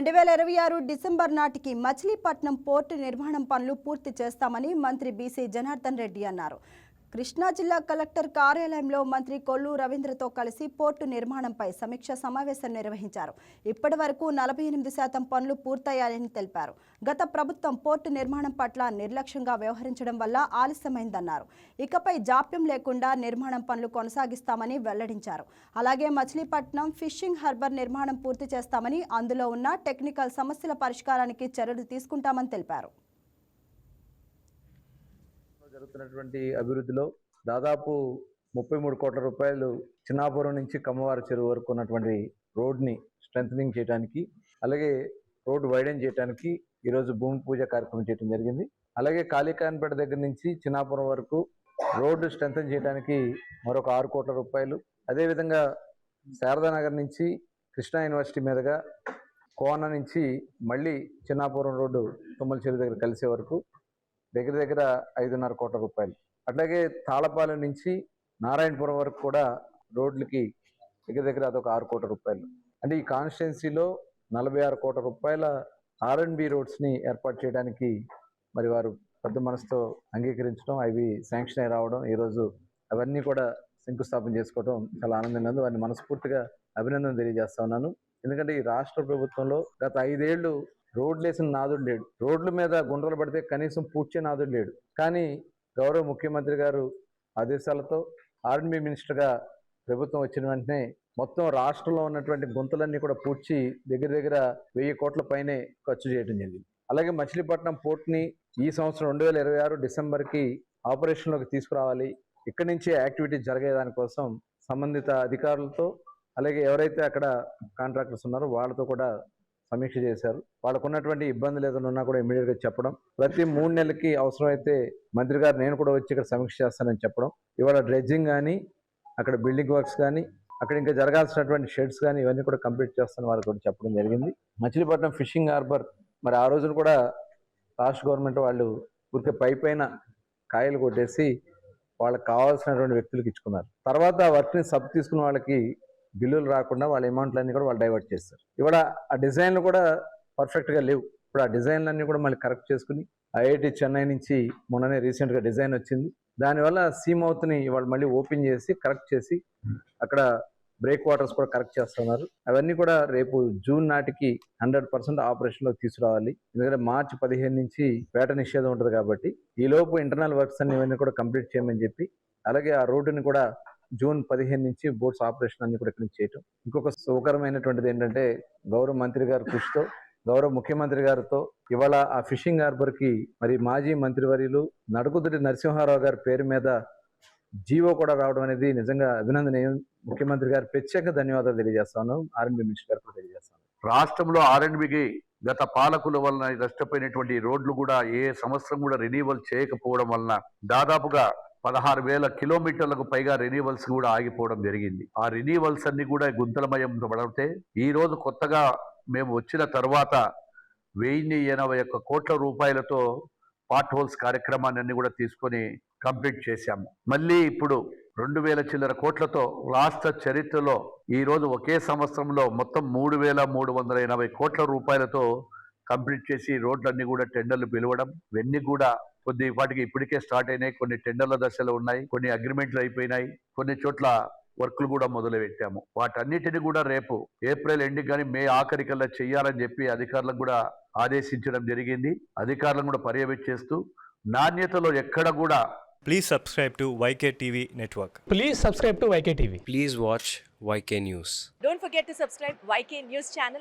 2026 December నాటికి Machilipatnam port నిర్మాణం పనులు పూర్తి చేస్తామని మంత్రి బీసీ జనార్దన్ రెడ్డి అన్నారు. కృష్ణా జిల్లా కలెక్టర్ కార్యాలయంలో మంత్రి కొల్లు రవీంద్రతో కలిసి పోర్టు నిర్మాణంపై సమీక్ష సమావేశం నిర్వహించారు. ఇప్పటివరకు 48% పనులు పూర్తయ్యాయని తెలిపారు. గత ప్రభుత్వం పోర్టు నిర్మాణం పట్ల నిర్లక్ష్యంగా వ్యవహరించడం వల్ల ఆలస్యమైందన్నారు. ఇకపై జాప్యం లేకుండా నిర్మాణం పనులు కొనసాగిస్తామని వెల్లడించారు. అలాగే మచిలీపట్నం ఫిషింగ్ హార్బర్ నిర్మాణం పూర్తి చేస్తామని, అందులో ఉన్న టెక్నికల్ సమస్యల పరిష్కారానికి చర్యలు తీసుకుంటామని తెలిపారు. జరుగుతున్నటువంటి అభివృద్ధిలో దాదాపు 33 కోట్ల రూపాయలు చిన్నాపురం నుంచి కమ్మవారి చెరువు వరకు ఉన్నటువంటి రోడ్ని స్ట్రెంథనింగ్ చేయడానికి, అలాగే రోడ్ వైడెన్ చేయడానికి ఈరోజు భూమి పూజ కార్యక్రమం చేయడం జరిగింది. అలాగే కాళీకాయనపేట దగ్గర నుంచి చిన్నాపురం వరకు రోడ్డు స్ట్రెంథన్ చేయడానికి మరొక 6 కోట్ల రూపాయలు, అదేవిధంగా శారదానగర్ నుంచి కృష్ణా యూనివర్సిటీ మీదుగా కోన నుంచి మళ్ళీ చిన్నాపురం రోడ్డు తుమ్మల చెరువు దగ్గర కలిసే వరకు దగ్గర 5.5 కోట్ల రూపాయలు. అట్లాగే తాళపాలెం నుంచి నారాయణపురం వరకు కూడా రోడ్లకి దగ్గర అదొక 6 కోట్ల రూపాయలు. అంటే ఈ కాన్స్టిట్యున్సీలో 46 కోట్ల రూపాయల R&B రోడ్స్ని ఏర్పాటు చేయడానికి మరి వారు పెద్ద మనసుతో అంగీకరించడం, అవి శాంక్షన్ అయి రావడం, ఈరోజు అవన్నీ కూడా శంకుస్థాపన చేసుకోవడం చాలా ఆనందంగా ఉంది. వారిని మనస్ఫూర్తిగా అభినందన తెలియజేస్తా ఉన్నాను. ఎందుకంటే ఈ రాష్ట్ర ప్రభుత్వంలో గత 5 ఏళ్ళు రోడ్లు వేసిన నాదుడు లేడు, రోడ్ల మీద గుండ్రలు పడితే కనీసం పూడ్చే నాదుడు లేడు. కానీ గౌరవ ముఖ్యమంత్రి గారు ఆదేశాలతో R&B మినిస్టర్గా ప్రభుత్వం వచ్చిన వెంటనే మొత్తం రాష్ట్రంలో ఉన్నటువంటి గుంతలన్నీ కూడా పూడ్చి దగ్గర 1000 కోట్ల పైనే ఖర్చు చేయడం జరిగింది. అలాగే మచిలీపట్నం పోర్ట్ని ఈ సంవత్సరం 2026 డిసెంబర్కి ఆపరేషన్లోకి తీసుకురావాలి. ఇక్కడి నుంచే యాక్టివిటీస్ జరిగేదానికోసం సంబంధిత అధికారులతో, అలాగే ఎవరైతే అక్కడ కాంట్రాక్టర్స్ ఉన్నారో వాళ్ళతో కూడా సమీక్ష చేశారు. వాళ్ళకు ఉన్నటువంటి ఇబ్బందులు ఏదైనా ఉన్నా కూడా ఇమీడియట్గా చెప్పడం, ప్రతి 3 నెలలకి అవసరమైతే మంత్రి గారు నేను కూడా వచ్చి ఇక్కడ సమీక్ష చేస్తానని చెప్పడం, ఇవాళ డ్రెడ్జింగ్ కానీ, అక్కడ బిల్డింగ్ వర్క్స్ కానీ, అక్కడ ఇంకా జరగాల్సినటువంటి షెడ్స్ కానీ ఇవన్నీ కూడా కంప్లీట్ చేస్తాను వాళ్ళకి కూడా చెప్పడం జరిగింది. మచిలీపట్నం ఫిషింగ్ హార్బర్ మరి ఆ రోజున కూడా రాష్ట్ర గవర్నమెంట్ వాళ్ళు ఊరికే పైన కాయలు కొట్టేసి వాళ్ళకి కావాల్సినటువంటి వ్యక్తులకు ఇచ్చుకున్నారు. తర్వాత ఆ వర్క్ని సబ్ తీసుకున్న వాళ్ళకి బిల్లులు రాకుండా వాళ్ళ అమౌంట్లన్నీ కూడా వాళ్ళు డైవర్ట్ చేస్తారు. ఇవాళ ఆ డిజైన్లు కూడా పర్ఫెక్ట్గా లేవు. ఇప్పుడు ఆ డిజైన్లన్నీ కూడా మళ్ళీ కరెక్ట్ చేసుకుని IIT చెన్నై నుంచి మొన్ననే రీసెంట్గా డిజైన్ వచ్చింది. దానివల్ల సీమౌత్ని ఇవాళ మళ్ళీ ఓపెన్ చేసి కరెక్ట్ చేసి అక్కడ బ్రేక్ వాటర్స్ కూడా కరెక్ట్ చేస్తున్నారు. అవన్నీ కూడా రేపు జూన్ నాటికి 100% ఆపరేషన్లో తీసుకురావాలి. ఎందుకంటే మార్చి 15 నుంచి వేట నిషేధం ఉంటుంది కాబట్టి ఈ లోపు ఇంటర్నల్ వర్క్స్ అన్ని ఇవన్నీ కూడా కంప్లీట్ చేయమని చెప్పి, అలాగే ఆ రోడ్డుని కూడా జూన్ 15 నుంచి బోట్స్ ఆపరేషన్ అన్ని కూడా ఇక్కడ నుంచి చేయటం. ఇంకొక సుఖకరమైనటువంటిది ఏంటంటే గౌరవ మంత్రి గారి కృషితో, గౌరవ ముఖ్యమంత్రి గారితో ఇవాళ ఆ ఫిషింగ్ హార్బర్కి మరి మాజీ మంత్రివర్యులు నడుకుదుటి నరసింహారావు గారి పేరు మీద జీవో కూడా రావడం అనేది నిజంగా అభినందనీయం. ముఖ్యమంత్రి గారు ప్రత్యేక ధన్యవాదాలు తెలియజేస్తాను. R&B మినిస్టర్ గారు కూడా తెలియజేస్తాను. రాష్ట్రంలో R&Bకి గత పాలకుల వలన నష్టపోయినటువంటి రోడ్లు కూడా ఏ సంవత్సరం కూడా రెన్యూవల్ చేయకపోవడం వలన దాదాపుగా 16,000 కిలోమీటర్లకు పైగా రెన్యూవల్స్ కూడా ఆగిపోవడం జరిగింది. ఆ రెన్యూవల్స్ అన్ని కూడా గుంతలమయం పడితే ఈ రోజు కొత్తగా మేము వచ్చిన తర్వాత 1081 కోట్ల రూపాయలతో పార్ట్ హోల్స్ కార్యక్రమాన్ని అన్ని కూడా తీసుకొని కంప్లీట్ చేశాము. మళ్ళీ ఇప్పుడు 2,000 చిల్లర కోట్లతో రాష్ట్ర చరిత్రలో ఈ రోజు ఒకే సంవత్సరంలో మొత్తం 3,380 కోట్ల రూపాయలతో కంప్లీట్ చేసి రోడ్లన్నీ కూడా టెండర్లు పిలవడం, ఇవన్నీ కూడా కొద్దిపాటికి ఇప్పటికే స్టార్ట్ అయినాయి. కొన్ని టెండర్ల దశలో ఉన్నాయి, కొన్ని అగ్రిమెంట్లు అయిపోయినాయి, కొన్ని చోట్ల వర్క్లు కూడా మొదలు పెట్టాము. వాటన్నిటిని కూడా రేపు ఏప్రిల్ ఎండింగ్ కానీ మే ఆఖరికల్లా చెయ్యాలని చెప్పి అధికారులకు కూడా ఆదేశించడం జరిగింది. అధికారులను కూడా పర్యవేక్షిస్తూ నాణ్యతలో ఎక్కడ కూడా. Please subscribe to YK TV Network. Please subscribe to YK TV. Please watch YK News. Don't forget to subscribe YK News channel.